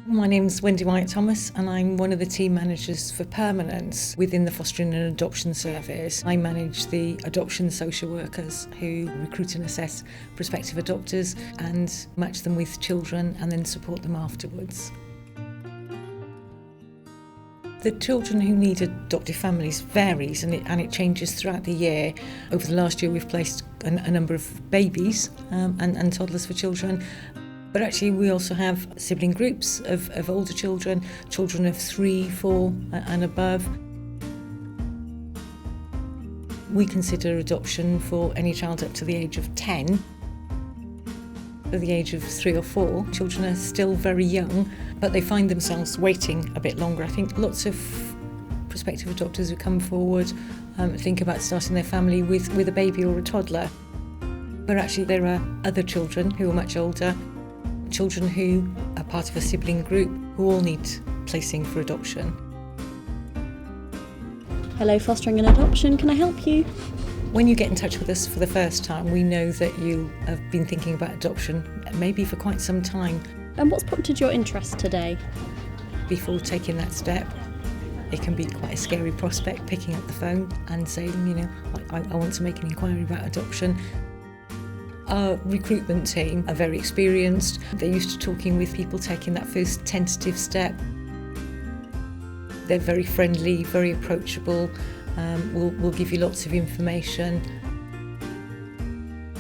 My name's Wendy Wyatt-Thomas and I'm one of the team managers for permanence within the Fostering and Adoption Service. I manage the adoption social workers who recruit and assess prospective adopters and match them with children and then support them afterwards. The children who need adoptive families varies and it changes throughout the year. Over the last year we've placed a number of babies and toddlers for children. But actually we also have sibling groups of older children, children of 3, 4 and above. We consider adoption for any child up to the age of 10. At the age of 3 or 4, children are still very young, but they find themselves waiting a bit longer. I think lots of prospective adopters who come forward think about starting their family with a baby or a toddler. But actually there are other children who are much older, children who are part of a sibling group who all need placing for adoption. Hello, Fostering and Adoption, can I help you? When you get in touch with us for the first time, we know that you have been thinking about adoption, maybe for quite some time. And what's prompted your interest today? Before taking that step, it can be quite a scary prospect, picking up the phone and saying, I want to make an inquiry about adoption. Our recruitment team are very experienced. They're used to talking with people taking that first tentative step. They're very friendly, very approachable. We'll give you lots of information.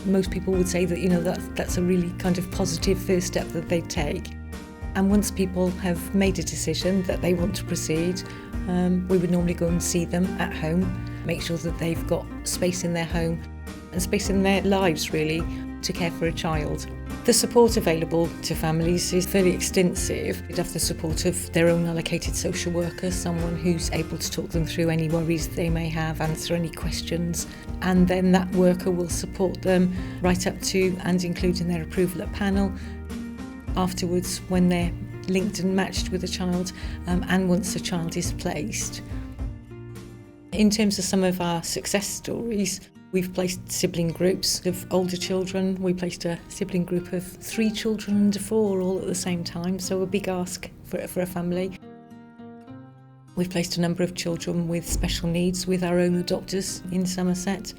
Most people would say that that's a really kind of positive first step that they take. And once people have made a decision that they want to proceed, we would normally go and see them at home, make sure that they've got space in their home and space in their lives really to care for a child. The support available to families is fairly extensive. They'd have the support of their own allocated social worker, someone who's able to talk them through any worries they may have, answer any questions, and then that worker will support them right up to and including their approval at panel, afterwards when they're linked and matched with a child, and once a child is placed. In terms of some of our success stories, we've placed sibling groups of older children. We placed a sibling group of 3 children under 4 all at the same time, so a big ask for a family. We've placed a number of children with special needs with our own adopters in Somerset.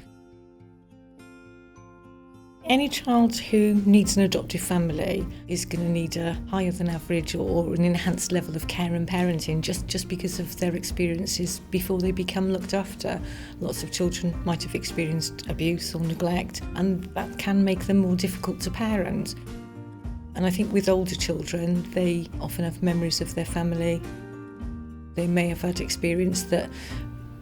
Any child who needs an adoptive family is going to need a higher than average or an enhanced level of care and parenting just because of their experiences before they become looked after. Lots of children might have experienced abuse or neglect, and that can make them more difficult to parent. And I think with older children, they often have memories of their family. They may have had experience that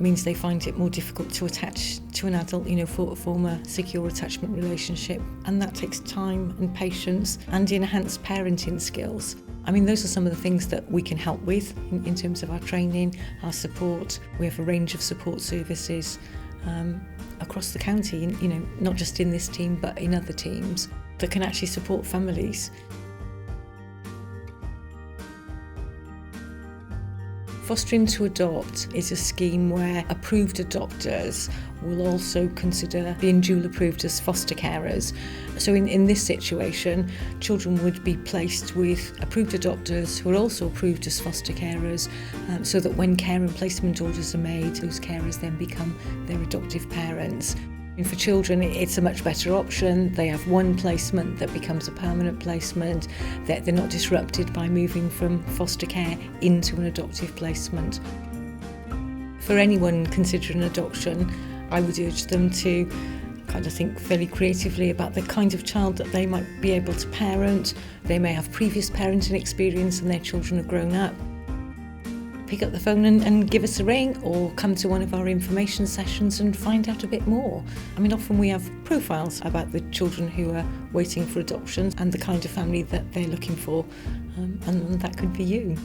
means they find it more difficult to attach to an adult, form a secure attachment relationship, and that takes time and patience and enhanced parenting skills. I mean, those are some of the things that we can help with in terms of our training, our support. We have a range of support services across the county, not just in this team but in other teams that can actually support families. Fostering to Adopt is a scheme where approved adopters will also consider being dual approved as foster carers. So in this situation, children would be placed with approved adopters who are also approved as foster carers, so that when care and placement orders are made, those carers then become their adoptive parents. And for children, it's a much better option. They have one placement that becomes a permanent placement. They're not disrupted by moving from foster care into an adoptive placement. For anyone considering adoption, I would urge them to kind of think fairly creatively about the kind of child that they might be able to parent. They may have previous parenting experience and their children have grown up. Pick up the phone and give us a ring, or come to one of our information sessions and find out a bit more. I mean, often we have profiles about the children who are waiting for adoption and the kind of family that they're looking for, and that could be you.